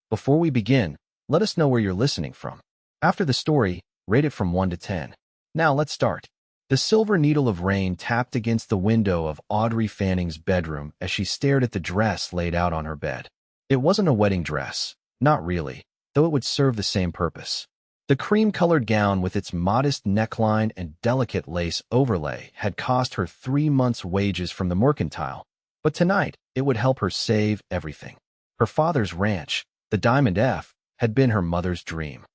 Before we begin, let us know where you're listening from. After the story, rate it from 1 to 10. Now let's start. The silver needle of rain tapped against the window of Audrey Fanning's bedroom as she stared at the dress laid out on her bed. It wasn't a wedding dress, not really, though it would serve the same purpose. The cream-colored gown with its modest neckline and delicate lace overlay had cost her 3 months' wages from the mercantile, but tonight it would help her save everything. Her father's ranch, the Diamond F, had been her mother's dream.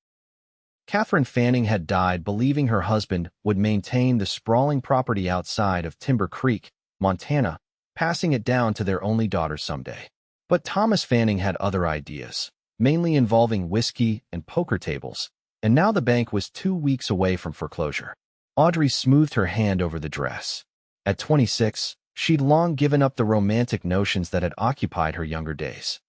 Catherine Fanning had died believing her husband would maintain the sprawling property outside of Timber Creek, Montana, passing it down to their only daughter someday. But Thomas Fanning had other ideas, mainly involving whiskey and poker tables, and now the bank was 2 weeks away from foreclosure. Audrey smoothed her hand over the dress. At 26, she'd long given up the romantic notions that had occupied her younger days.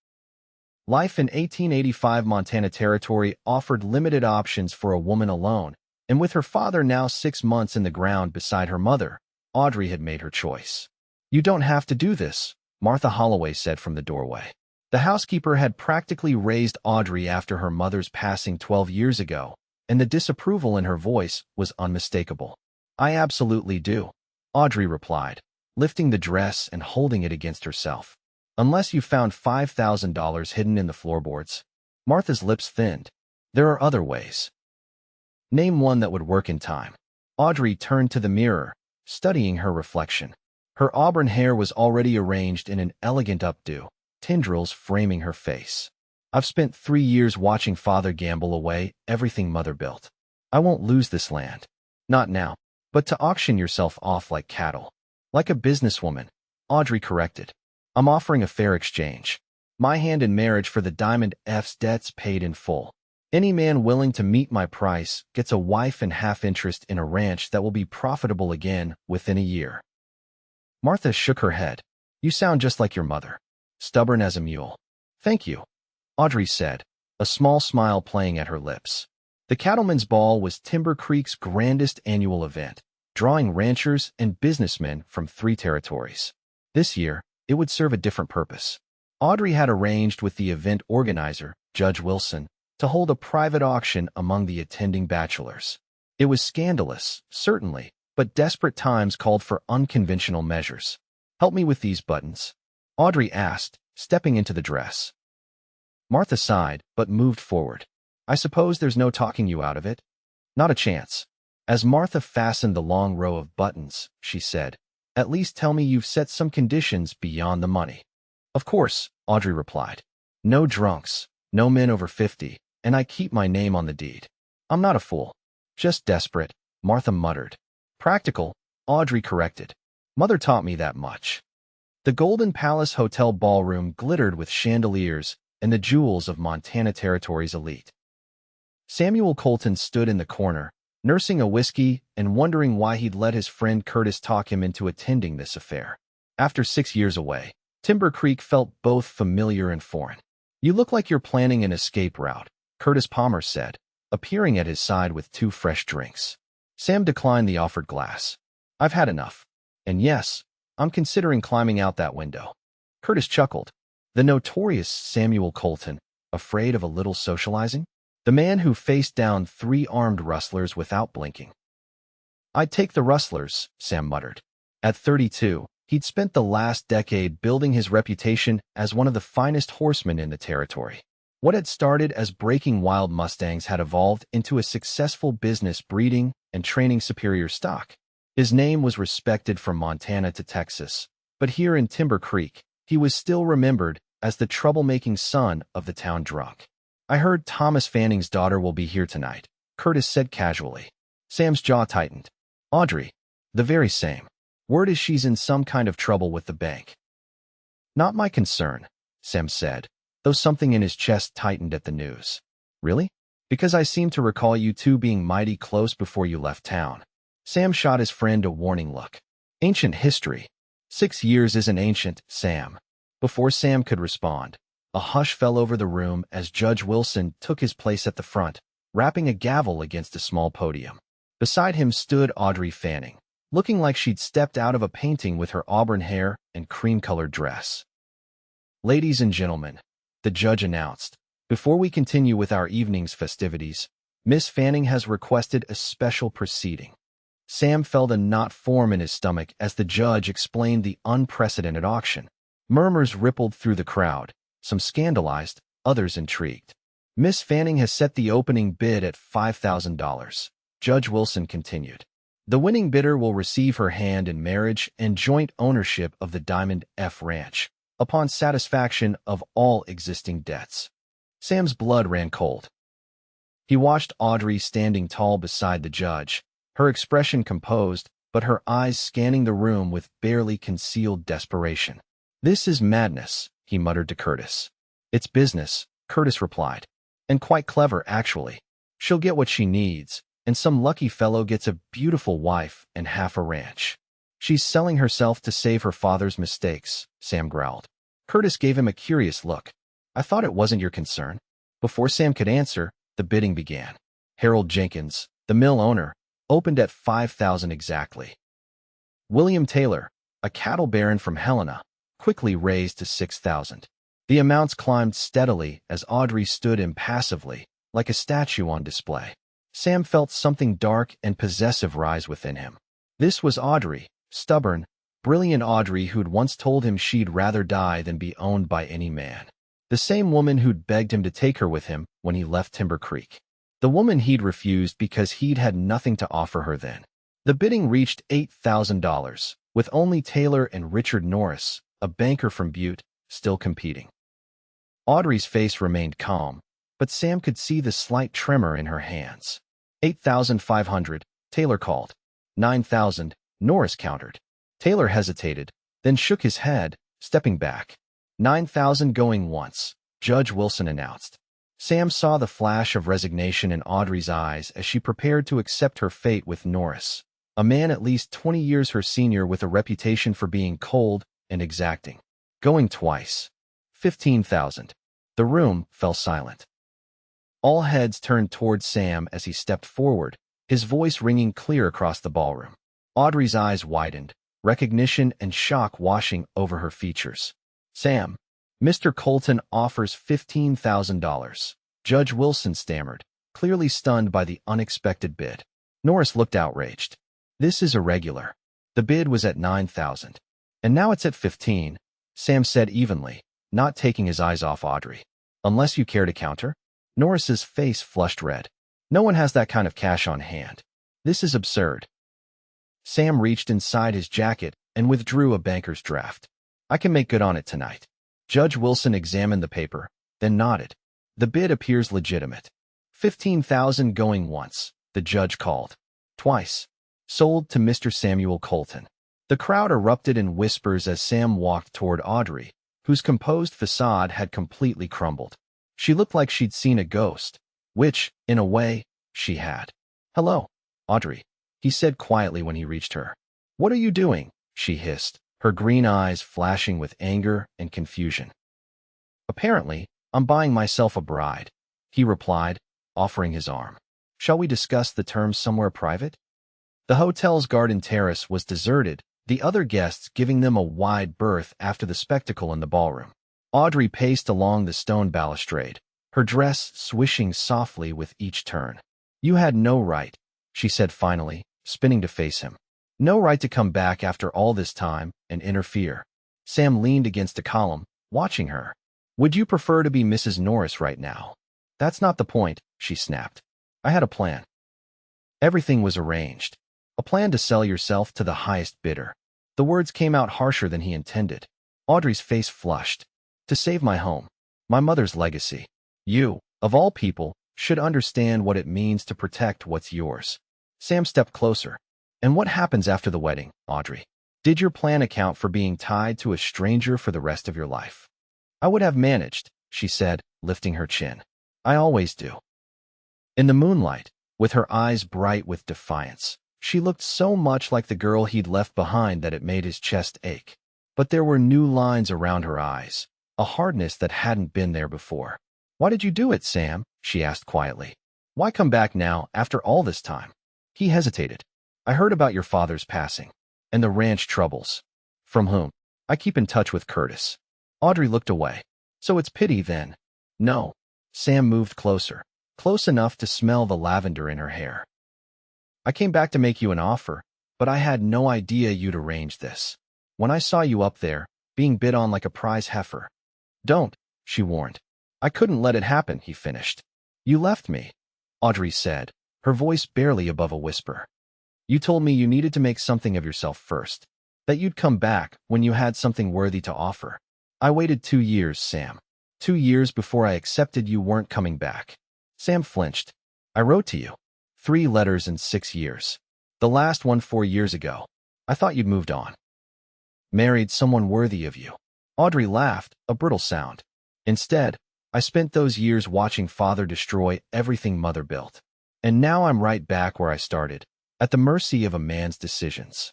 Life in 1885 Montana Territory offered limited options for a woman alone, and with her father now 6 months in the ground beside her mother, Audrey had made her choice. "You don't have to do this," Martha Holloway said from the doorway. The housekeeper had practically raised Audrey after her mother's passing 12 years ago, and the disapproval in her voice was unmistakable. "I absolutely do," Audrey replied, lifting the dress and holding it against herself. "Unless you found $5,000 hidden in the floorboards." Martha's lips thinned. "There are other ways." "Name one that would work in time." Audrey turned to the mirror, studying her reflection. Her auburn hair was already arranged in an elegant updo, tendrils framing her face. "I've spent 3 years watching Father gamble away everything Mother built. I won't lose this land. Not now. But to auction yourself off like cattle." "Like a businesswoman," Audrey corrected. "I'm offering a fair exchange. My hand in marriage for the Diamond F's debts paid in full. Any man willing to meet my price gets a wife and half interest in a ranch that will be profitable again within a year." Martha shook her head. "You sound just like your mother. Stubborn as a mule." "Thank you," Audrey said, a small smile playing at her lips. The Cattlemen's Ball was Timber Creek's grandest annual event, drawing ranchers and businessmen from 3 territories. This year, it would serve a different purpose. Audrey had arranged with the event organizer, Judge Wilson, to hold a private auction among the attending bachelors. It was scandalous, certainly, but desperate times called for unconventional measures. "Help me with these buttons," Audrey asked, stepping into the dress. Martha sighed, but moved forward. "I suppose there's no talking you out of it?" "Not a chance." As Martha fastened the long row of buttons, she said, "At least tell me you've set some conditions beyond the money." "Of course," Audrey replied. "No drunks, no men over 50, and I keep my name on the deed." "I'm not a fool." "Just desperate," Martha muttered. "Practical," Audrey corrected. "Mother taught me that much." The Golden Palace Hotel ballroom glittered with chandeliers and the jewels of Montana Territory's elite. Samuel Colton stood in the corner, nursing a whiskey and wondering why he'd let his friend Curtis talk him into attending this affair. After 6 years away, Timber Creek felt both familiar and foreign. "You look like you're planning an escape route," Curtis Palmer said, appearing at his side with 2 fresh drinks. Sam declined the offered glass. "I've had enough. And yes, I'm considering climbing out that window." Curtis chuckled. The notorious Samuel Colton, afraid of a little socializing? The man who faced down 3 armed rustlers without blinking. "I'd take the rustlers," Sam muttered. At 32, he'd spent the last decade building his reputation as one of the finest horsemen in the territory. What had started as breaking wild Mustangs had evolved into a successful business breeding and training superior stock. His name was respected from Montana to Texas, but here in Timber Creek, he was still remembered as the troublemaking son of the town drunk. "I heard Thomas Fanning's daughter will be here tonight," Curtis said casually. Sam's jaw tightened. "Audrey, the very same. Word is she's in some kind of trouble with the bank." "Not my concern," Sam said, though something in his chest tightened at the news. "Really? Because I seem to recall you two being mighty close before you left town." Sam shot his friend a warning look. "Ancient history." 6 years isn't ancient, Sam." Before Sam could respond, a hush fell over the room as Judge Wilson took his place at the front, rapping a gavel against a small podium. Beside him stood Audrey Fanning, looking like she'd stepped out of a painting with her auburn hair and cream-colored dress. "Ladies and gentlemen," the judge announced, Before we continue with our evening's festivities, Miss Fanning has requested a special proceeding. Sam felt a knot form in his stomach as the judge explained the unprecedented auction. Murmurs rippled through the crowd, some scandalized, others intrigued. Miss Fanning has set the opening bid at $5,000. Judge Wilson continued. The winning bidder will receive her hand in marriage and joint ownership of the Diamond F Ranch, upon satisfaction of all existing debts. Sam's blood ran cold. He watched Audrey standing tall beside the judge, her expression composed, but her eyes scanning the room with barely concealed desperation. "This is madness," he muttered to Curtis. "It's business," Curtis replied. "And quite clever, actually. She'll get what she needs, and some lucky fellow gets a beautiful wife and half a ranch. She's selling herself to save her father's mistakes," Sam growled. Curtis gave him a curious look. "I thought it wasn't your concern." Before Sam could answer, the bidding began. Harold Jenkins, the mill owner, opened at $5,000 exactly. William Taylor, a cattle baron from Helena, quickly raised to $6,000. The amounts climbed steadily as Audrey stood impassively, like a statue on display. Sam felt something dark and possessive rise within him. This was Audrey, stubborn, brilliant Audrey who'd once told him she'd rather die than be owned by any man. The same woman who'd begged him to take her with him when he left Timber Creek. The woman he'd refused because he'd had nothing to offer her then. The bidding reached $8,000, with only Taylor and Richard Norris, a banker from Butte, still competing. Audrey's face remained calm, but Sam could see the slight tremor in her hands. $8,500, Taylor called. $9,000, Norris countered. Taylor hesitated, then shook his head, stepping back. $9,000 going once, Judge Wilson announced. Sam saw the flash of resignation in Audrey's eyes as she prepared to accept her fate with Norris, a man at least 20 years her senior with a reputation for being cold and exacting. Going twice. $15,000. The room fell silent. All heads turned toward Sam as he stepped forward, his voice ringing clear across the ballroom. Audrey's eyes widened, recognition and shock washing over her features. "Sam, Mr. Colton offers $15,000. Judge Wilson stammered, clearly stunned by the unexpected bid. Norris looked outraged. "This is irregular. The bid was at $9,000. And now it's at $15,000, Sam said evenly, not taking his eyes off Audrey. "Unless you care to counter?" Norris's face flushed red. "No one has that kind of cash on hand. This is absurd." Sam reached inside his jacket and withdrew a banker's draft. "I can make good on it tonight." Judge Wilson examined the paper, then nodded. "The bid appears legitimate. $15,000 going once," the judge called. "Twice. Sold to Mr. Samuel Colton." The crowd erupted in whispers as Sam walked toward Audrey, whose composed facade had completely crumbled. She looked like she'd seen a ghost, which, in a way, she had. "Hello, Audrey," he said quietly when he reached her. "What are you doing?" she hissed, her green eyes flashing with anger and confusion. "Apparently, I'm buying myself a bride," he replied, offering his arm. "Shall we discuss the terms somewhere private?" The hotel's garden terrace was deserted, the other guests giving them a wide berth after the spectacle in the ballroom. Audrey paced along the stone balustrade, her dress swishing softly with each turn. "You had no right," she said finally, spinning to face him. "No right to come back after all this time and interfere." Sam leaned against a column, watching her. "Would you prefer to be Mrs. Norris right now?" "That's not the point," she snapped. "I had a plan." Everything was arranged. A plan to sell yourself to the highest bidder. The words came out harsher than he intended. Audrey's face flushed. "To save my home. My mother's legacy. You, of all people, should understand what it means to protect what's yours." Sam stepped closer. "And what happens after the wedding, Audrey? Did your plan account for being tied to a stranger for the rest of your life?" "I would have managed," she said, lifting her chin. "I always do." In the moonlight, with her eyes bright with defiance, she looked so much like the girl he'd left behind that it made his chest ache. But there were new lines around her eyes, a hardness that hadn't been there before. "Why did you do it, Sam?" she asked quietly. "Why come back now after all this time?" He hesitated. "I heard about your father's passing. And the ranch troubles." "From whom?" "I keep in touch with Curtis." Audrey looked away. "So it's pity then?" "No. Sam moved closer, close enough to smell the lavender in her hair. I came back to make you an offer, but I had no idea you'd arranged this. When I saw you up there, being bid on like a prize heifer. Don't, she warned. I couldn't let it happen, he finished. You left me, Audrey said, her voice barely above a whisper. You told me you needed to make something of yourself first, that you'd come back when you had something worthy to offer. I waited 2 years, Sam. 2 years before I accepted you weren't coming back. Sam flinched. I wrote to you. 3 letters in 6 years. The last one 4 years ago. I thought you'd moved on. Married someone worthy of you. Audrey laughed, a brittle sound. Instead, I spent those years watching father destroy everything mother built. And now I'm right back where I started, at the mercy of a man's decisions.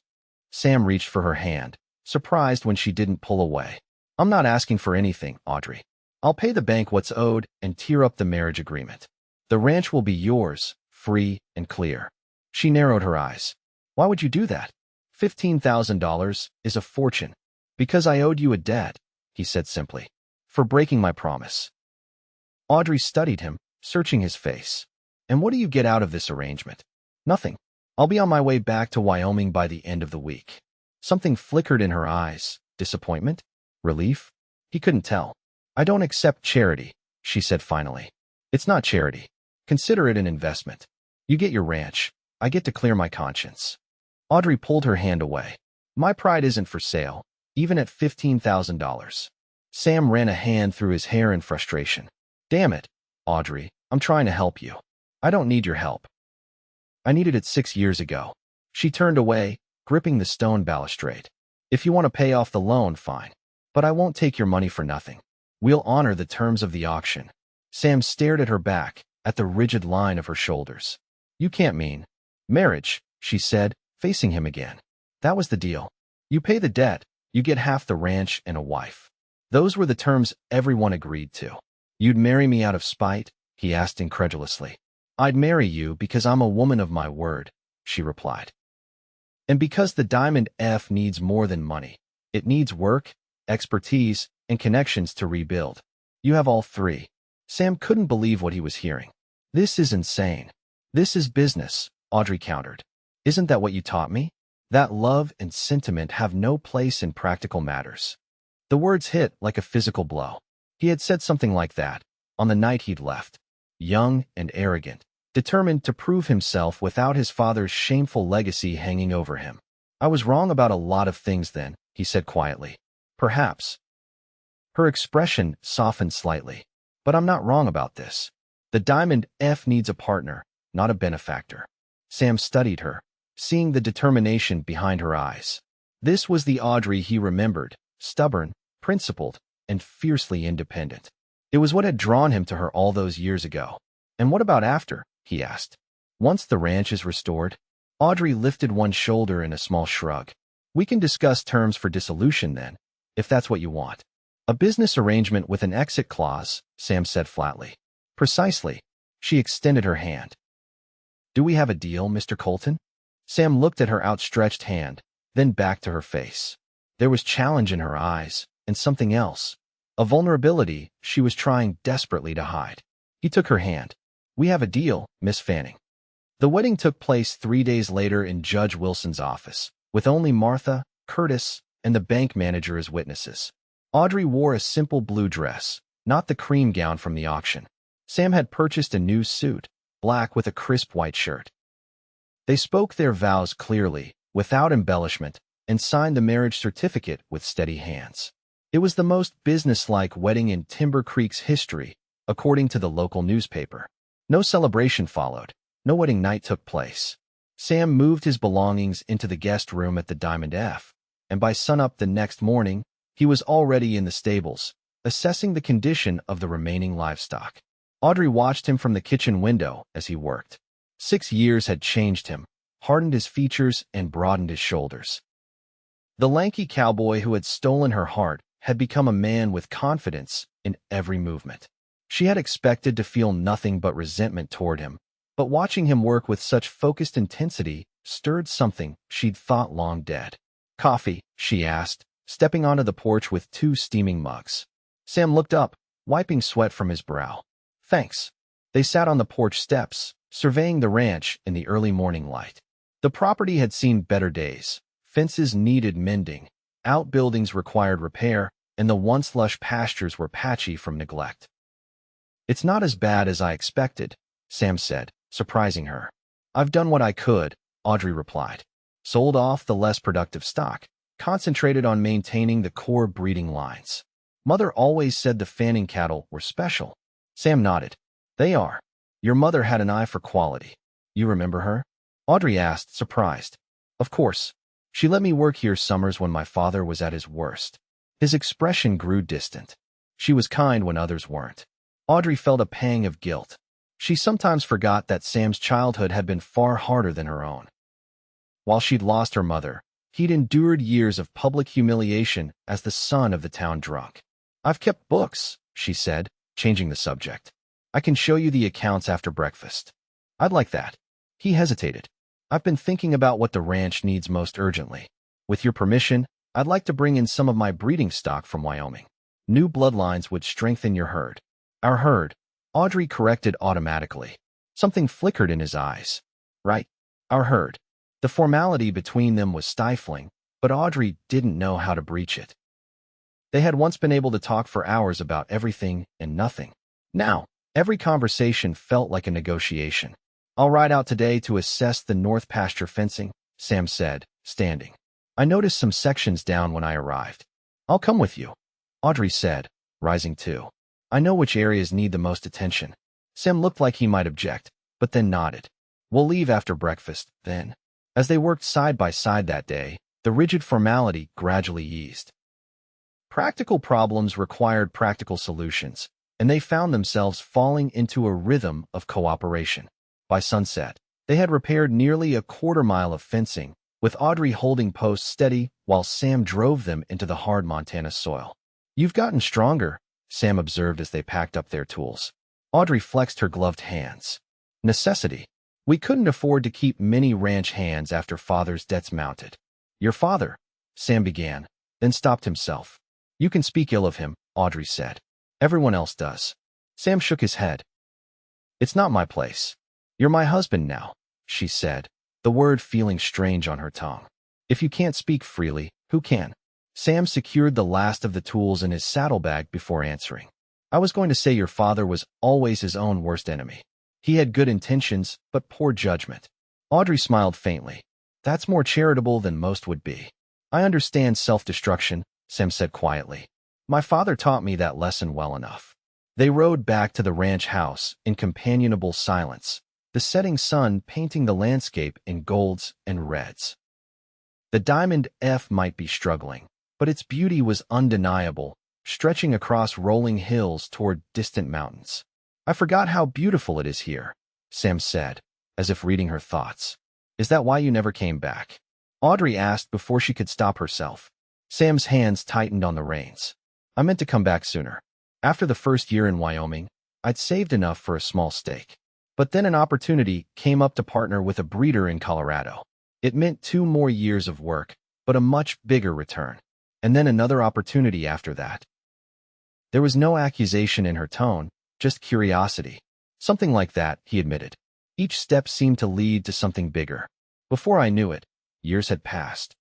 Sam reached for her hand, surprised when she didn't pull away. I'm not asking for anything, Audrey. I'll pay the bank what's owed and tear up the marriage agreement. The ranch will be yours, free and clear. She narrowed her eyes. Why would you do that? $15,000 is a fortune. Because I owed you a debt, he said simply. For breaking my promise. Audrey studied him, searching his face. And what do you get out of this arrangement? Nothing. I'll be on my way back to Wyoming by the end of the week. Something flickered in her eyes. Disappointment? Relief? He couldn't tell. I don't accept charity, she said finally. It's not charity. Consider it an investment. You get your ranch. I get to clear my conscience. Audrey pulled her hand away. My pride isn't for sale, even at $15,000. Sam ran a hand through his hair in frustration. Damn it, Audrey, I'm trying to help you. I don't need your help. I needed it 6 years ago. She turned away, gripping the stone balustrade. If you want to pay off the loan, fine. But I won't take your money for nothing. We'll honor the terms of the auction. Sam stared at her back, at the rigid line of her shoulders. You can't mean. Marriage, she said, facing him again. That was the deal. You pay the debt, you get half the ranch and a wife. Those were the terms everyone agreed to. You'd marry me out of spite? He asked incredulously. I'd marry you because I'm a woman of my word, she replied. And because the Diamond F needs more than money. It needs work, expertise, and connections to rebuild. You have all 3. Sam couldn't believe what he was hearing. This is insane. This is business, Audrey countered. Isn't that what you taught me? That love and sentiment have no place in practical matters. The words hit like a physical blow. He had said something like that on the night he'd left. Young and arrogant, determined to prove himself without his father's shameful legacy hanging over him. I was wrong about a lot of things then, he said quietly. Perhaps. Her expression softened slightly. But I'm not wrong about this. The Diamond F needs a partner, not a benefactor. Sam studied her, seeing the determination behind her eyes. This was the Audrey he remembered, stubborn, principled, and fiercely independent. It was what had drawn him to her all those years ago. And what about after? He asked. Once the ranch is restored? Audrey lifted one shoulder in a small shrug. We can discuss terms for dissolution then, if that's what you want. A business arrangement with an exit clause, Sam said flatly. Precisely. She extended her hand. Do we have a deal, Mr. Colton? Sam looked at her outstretched hand, then back to her face. There was challenge in her eyes, and something else. A vulnerability she was trying desperately to hide. He took her hand. We have a deal, Miss Fanning. The wedding took place 3 days later in Judge Wilson's office, with only Martha, Curtis, and the bank manager as witnesses. Audrey wore a simple blue dress, not the cream gown from the auction. Sam had purchased a new suit, black with a crisp white shirt. They spoke their vows clearly, without embellishment, and signed the marriage certificate with steady hands. It was the most businesslike wedding in Timber Creek's history, according to the local newspaper. No celebration followed. No wedding night took place. Sam moved his belongings into the guest room at the Diamond F, and by sunup the next morning, he was already in the stables, assessing the condition of the remaining livestock. Audrey watched him from the kitchen window as he worked. 6 years had changed him, hardened his features and broadened his shoulders. The lanky cowboy who had stolen her heart had become a man with confidence in every movement. She had expected to feel nothing but resentment toward him, but watching him work with such focused intensity stirred something she'd thought long dead. Coffee, she asked, stepping onto the porch with 2 steaming mugs. Sam looked up, wiping sweat from his brow. Thanks. They sat on the porch steps, surveying the ranch in the early morning light. The property had seen better days. Fences needed mending, outbuildings required repair, and the once lush pastures were patchy from neglect. It's not as bad as I expected, Sam said, surprising her. I've done what I could, Audrey replied. Sold off the less productive stock, concentrated on maintaining the core breeding lines. Mother always said the Fanning cattle were special. Sam nodded. They are. Your mother had an eye for quality. You remember her? Audrey asked, surprised. Of course. She let me work here summers when my father was at his worst. His expression grew distant. She was kind when others weren't. Audrey felt a pang of guilt. She sometimes forgot that Sam's childhood had been far harder than her own. While she'd lost her mother, he'd endured years of public humiliation as the son of the town drunk. I've kept books, she said, changing the subject. I can show you the accounts after breakfast. I'd like that. He hesitated. I've been thinking about what the ranch needs most urgently. With your permission, I'd like to bring in some of my breeding stock from Wyoming. New bloodlines would strengthen your herd. Our herd, Audrey corrected automatically. Something flickered in his eyes. Right. Our herd. The formality between them was stifling, but Audrey didn't know how to breach it. They had once been able to talk for hours about everything and nothing. Now, every conversation felt like a negotiation. I'll ride out today to assess the north pasture fencing, Sam said, standing. I noticed some sections down when I arrived. I'll come with you, Audrey said, rising too. I know which areas need the most attention. Sam looked like he might object, but then nodded. We'll leave after breakfast, then. As they worked side by side that day, the rigid formality gradually eased. Practical problems required practical solutions, and they found themselves falling into a rhythm of cooperation. By sunset, they had repaired nearly a quarter-mile of fencing, with Audrey holding posts steady while Sam drove them into the hard Montana soil. You've gotten stronger, Sam observed as they packed up their tools. Audrey flexed her gloved hands. Necessity. We couldn't afford to keep many ranch hands after Father's debts mounted. Your father, Sam began, then stopped himself. You can speak ill of him, Audrey said. Everyone else does. Sam shook his head. It's not my place. You're my husband now, she said, the word feeling strange on her tongue. If you can't speak freely, who can? Sam secured the last of the tools in his saddlebag before answering. I was going to say your father was always his own worst enemy. He had good intentions, but poor judgment. Audrey smiled faintly. That's more charitable than most would be. I understand self-destruction, Sam said quietly. My father taught me that lesson well enough. They rode back to the ranch house in companionable silence, the setting sun painting the landscape in golds and reds. The Diamond F might be struggling, but its beauty was undeniable, stretching across rolling hills toward distant mountains. I forgot how beautiful it is here, Sam said, as if reading her thoughts. Is that why you never came back? Audrey asked before she could stop herself. Sam's hands tightened on the reins. I meant to come back sooner. After the first year in Wyoming, I'd saved enough for a small stake. But then an opportunity came up to partner with a breeder in Colorado. It meant 2 more years of work, but a much bigger return. And then another opportunity after that. There was no accusation in her tone, just curiosity. Something like that, he admitted. Each step seemed to lead to something bigger. Before I knew it, years had passed.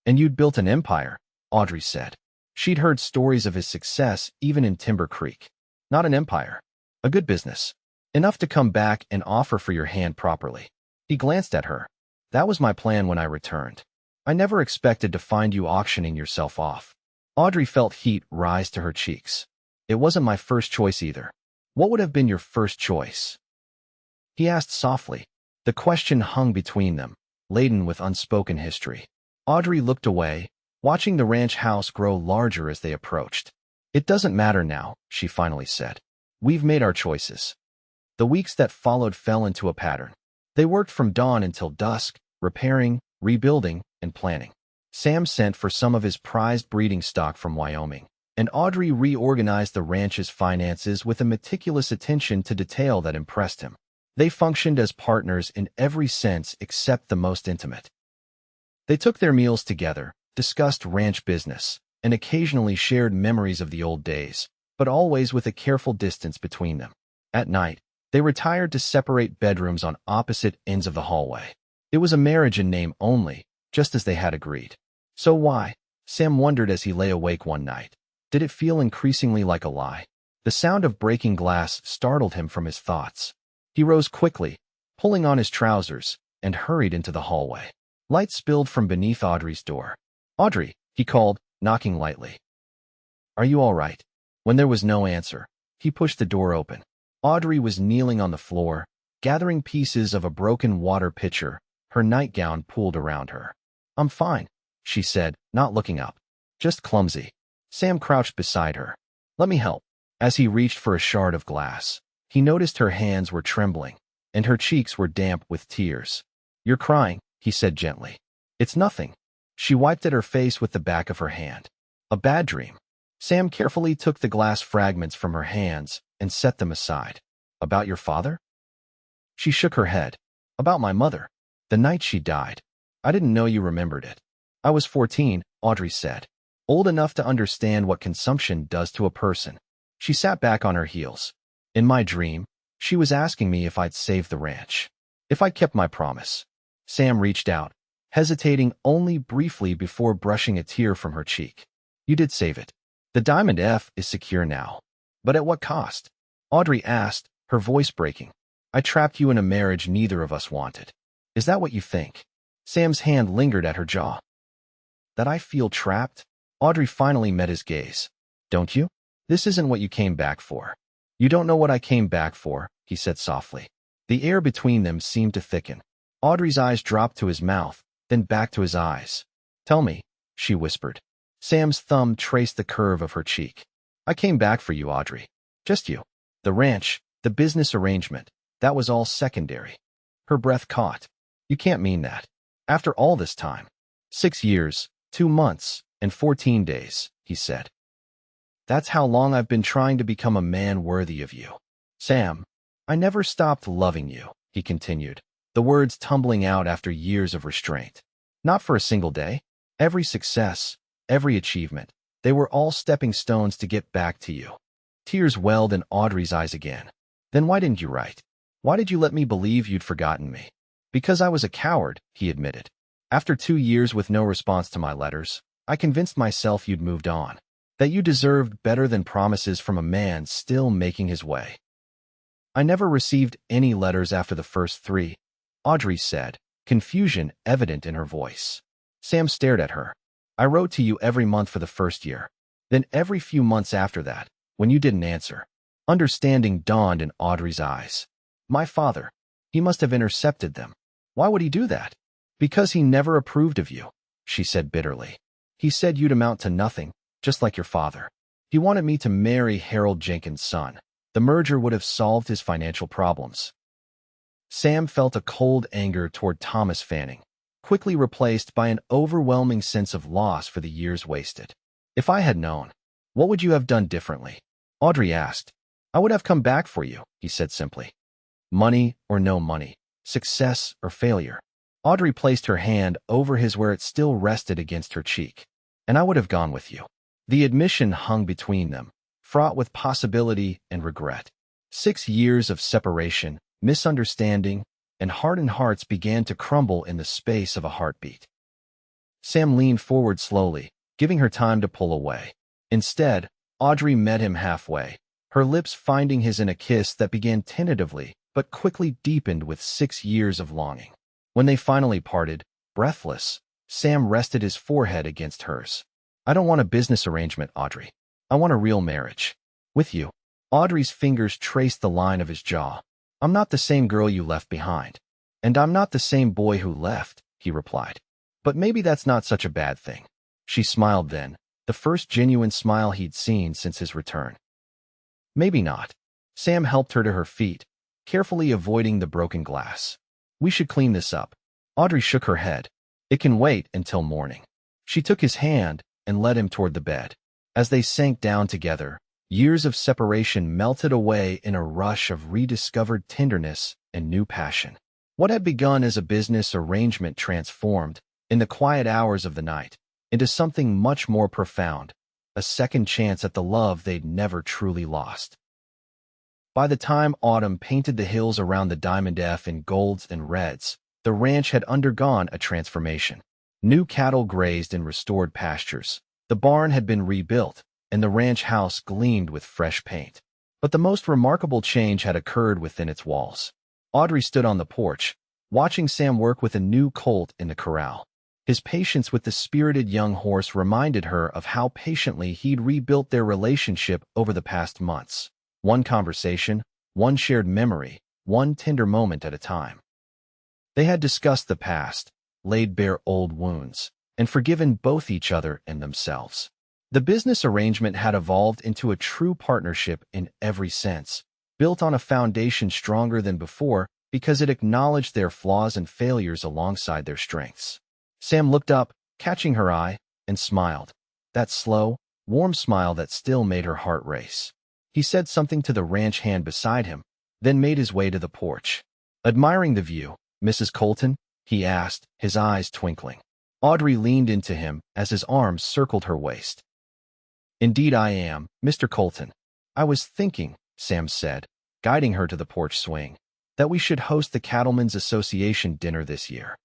And you'd built an empire, Audrey said. She'd heard stories of his success even in Timber Creek. Not an empire. A good business. Enough to come back and offer for your hand properly. He glanced at her. That was my plan when I returned. I never expected to find you auctioning yourself off. Audrey felt heat rise to her cheeks. It wasn't my first choice either. What would have been your first choice? He asked softly. The question hung between them, laden with unspoken history. Audrey looked away, watching the ranch house grow larger as they approached. It doesn't matter now, she finally said. We've made our choices. The weeks that followed fell into a pattern. They worked from dawn until dusk, repairing, rebuilding, and planning. Sam sent for some of his prized breeding stock from Wyoming, and Audrey reorganized the ranch's finances with a meticulous attention to detail that impressed him. They functioned as partners in every sense except the most intimate. They took their meals together, discussed ranch business, and occasionally shared memories of the old days, but always with a careful distance between them. At night, they retired to separate bedrooms on opposite ends of the hallway. It was a marriage in name only, just as they had agreed. So why? Sam wondered as he lay awake one night. Did it feel increasingly like a lie? The sound of breaking glass startled him from his thoughts. He rose quickly, pulling on his trousers, and hurried into the hallway. Light spilled from beneath Audrey's door. "Audrey," he called, knocking lightly. "Are you all right?" When there was no answer, he pushed the door open. Audrey was kneeling on the floor, gathering pieces of a broken water pitcher, her nightgown pulled around her. "I'm fine," she said, not looking up. "Just clumsy." Sam crouched beside her. "Let me help." As he reached for a shard of glass, he noticed her hands were trembling, and her cheeks were damp with tears. "You're crying," he said gently. "It's nothing." She wiped at her face with the back of her hand. "A bad dream." Sam carefully took the glass fragments from her hands and set them aside. "About your father?" She shook her head. "About my mother. The night she died. I didn't know you remembered it." "I was 14, Audrey said. "Old enough to understand what consumption does to a person." She sat back on her heels. "In my dream, she was asking me if I'd save the ranch. If I kept my promise." Sam reached out, hesitating only briefly before brushing a tear from her cheek. "You did save it. The Diamond F is secure now. But at what cost?" Audrey asked, her voice breaking. "I trapped you in a marriage neither of us wanted." "Is that what you think?" Sam's hand lingered at her jaw. "That I feel trapped?" Audrey finally met his gaze. "Don't you? This isn't what you came back for." "You don't know what I came back for," he said softly. The air between them seemed to thicken. Audrey's eyes dropped to his mouth, then back to his eyes. "Tell me," she whispered. Sam's thumb traced the curve of her cheek. "I came back for you, Audrey. Just you. The ranch, the business arrangement, that was all secondary." Her breath caught. "You can't mean that. After all this time." 6 years, 2 months, and 14 days, he said. "That's how long I've been trying to become a man worthy of you." "Sam, I never stopped loving you," he continued, the words tumbling out after years of restraint. "Not for a single day. Every success, every achievement, they were all stepping stones to get back to you." Tears welled in Audrey's eyes again. "Then why didn't you write? Why did you let me believe you'd forgotten me?" "Because I was a coward," he admitted. "After 2 years with no response to my letters, I convinced myself you'd moved on, that you deserved better than promises from a man still making his way." "I never received any letters after the first 3, Audrey said, confusion evident in her voice. Sam stared at her. "I wrote to you every month for the first year. Then every few months after that, when you didn't answer." Understanding dawned in Audrey's eyes. "My father. He must have intercepted them." "Why would he do that?" "Because he never approved of you," she said bitterly. "He said you'd amount to nothing, just like your father. He wanted me to marry Harold Jenkins' son. The merger would have solved his financial problems." Sam felt a cold anger toward Thomas Fanning, quickly replaced by an overwhelming sense of loss for the years wasted. "If I had known, what would you have done differently?" Audrey asked. "I would have come back for you," he said simply. "Money or no money, success or failure." Audrey placed her hand over his where it still rested against her cheek. "And I would have gone with you." The admission hung between them, fraught with possibility and regret. 6 years of separation, misunderstanding, and hardened hearts began to crumble in the space of a heartbeat. Sam leaned forward slowly, giving her time to pull away. Instead, Audrey met him halfway, her lips finding his in a kiss that began tentatively but quickly deepened with 6 years of longing. When they finally parted, breathless, Sam rested his forehead against hers. "I don't want a business arrangement, Audrey. I want a real marriage. With you." Audrey's fingers traced the line of his jaw. "I'm not the same girl you left behind." "And I'm not the same boy who left," he replied. "But maybe that's not such a bad thing." She smiled then, the first genuine smile he'd seen since his return. "Maybe not." Sam helped her to her feet, carefully avoiding the broken glass. "We should clean this up." Audrey shook her head. "It can wait until morning." She took his hand and led him toward the bed. As they sank down together, years of separation melted away in a rush of rediscovered tenderness and new passion. What had begun as a business arrangement transformed, in the quiet hours of the night, into something much more profound, a second chance at the love they'd never truly lost. By the time autumn painted the hills around the Diamond F in golds and reds, the ranch had undergone a transformation. New cattle grazed in restored pastures. The barn had been rebuilt, and the ranch house gleamed with fresh paint. But the most remarkable change had occurred within its walls. Audrey stood on the porch, watching Sam work with a new colt in the corral. His patience with the spirited young horse reminded her of how patiently he'd rebuilt their relationship over the past months. One conversation, one shared memory, one tender moment at a time. They had discussed the past, laid bare old wounds, and forgiven both each other and themselves. The business arrangement had evolved into a true partnership in every sense, built on a foundation stronger than before because it acknowledged their flaws and failures alongside their strengths. Sam looked up, catching her eye, and smiled. That slow, warm smile that still made her heart race. He said something to the ranch hand beside him, then made his way to the porch. "Admiring the view, Mrs. Colton?" he asked, his eyes twinkling. Audrey leaned into him as his arms circled her waist. "Indeed I am, Mr. Colton. I was thinking," Sam said, guiding her to the porch swing, "that we should host the Cattlemen's Association dinner this year."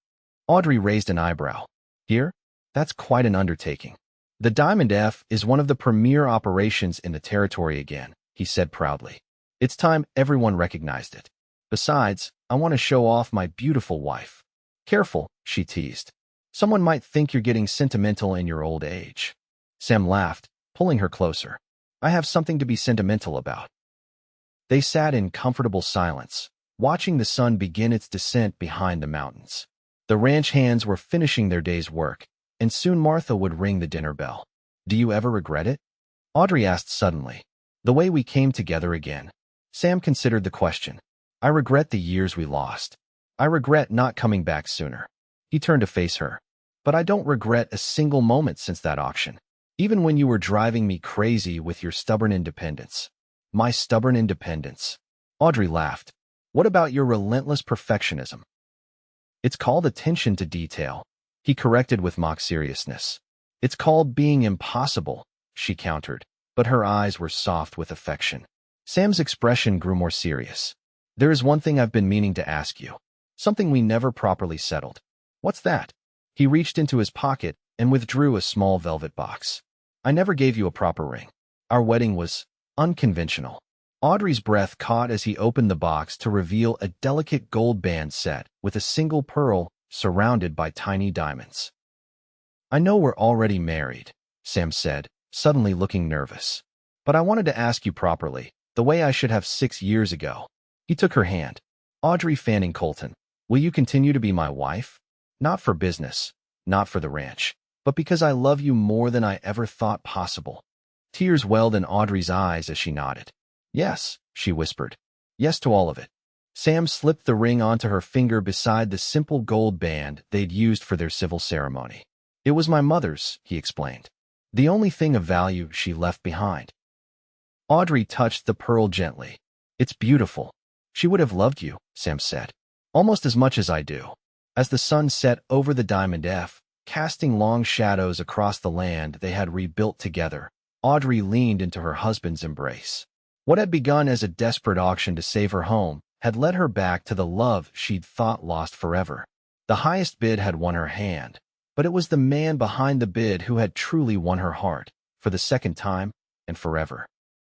Audrey raised an eyebrow. "Here? That's quite an undertaking." "The Diamond F is one of the premier operations in the territory again," he said proudly. "It's time everyone recognized it. Besides, I want to show off my beautiful wife." "Careful," she teased. "Someone might think you're getting sentimental in your old age." Sam laughed, pulling her closer. "I have something to be sentimental about." They sat in comfortable silence, watching the sun begin its descent behind the mountains. The ranch hands were finishing their day's work, and soon Martha would ring the dinner bell. "Do you ever regret it?" Audrey asked suddenly. "The way we came together again." Sam considered the question. "I regret the years we lost. I regret not coming back sooner." He turned to face her. "But I don't regret a single moment since that auction. Even when you were driving me crazy with your stubborn independence." "My stubborn independence?" Audrey laughed. "What about your relentless perfectionism?" "It's called attention to detail," he corrected with mock seriousness. "It's called being impossible," she countered, but her eyes were soft with affection. Sam's expression grew more serious. "There is one thing I've been meaning to ask you. Something we never properly settled." "What's that?" He reached into his pocket and withdrew a small velvet box. "I never gave you a proper ring. Our wedding was unconventional." Audrey's breath caught as he opened the box to reveal a delicate gold band set with a single pearl surrounded by tiny diamonds. "I know we're already married," Sam said, suddenly looking nervous. "But I wanted to ask you properly, the way I should have 6 years ago." He took her hand. "Audrey Fanning Colton, will you continue to be my wife? Not for business, not for the ranch, but because I love you more than I ever thought possible." Tears welled in Audrey's eyes as she nodded. "Yes," she whispered. "Yes to all of it." Sam slipped the ring onto her finger beside the simple gold band they'd used for their civil ceremony. "It was my mother's," he explained. "The only thing of value she left behind." Audrey touched the pearl gently. "It's beautiful." "She would have loved you," Sam said. "Almost as much as I do." As the sun set over the Diamond F, casting long shadows across the land they had rebuilt together, Audrey leaned into her husband's embrace. What had begun as a desperate auction to save her home had led her back to the love she'd thought lost forever. The highest bid had won her hand, but it was the man behind the bid who had truly won her heart, for the second time and forever.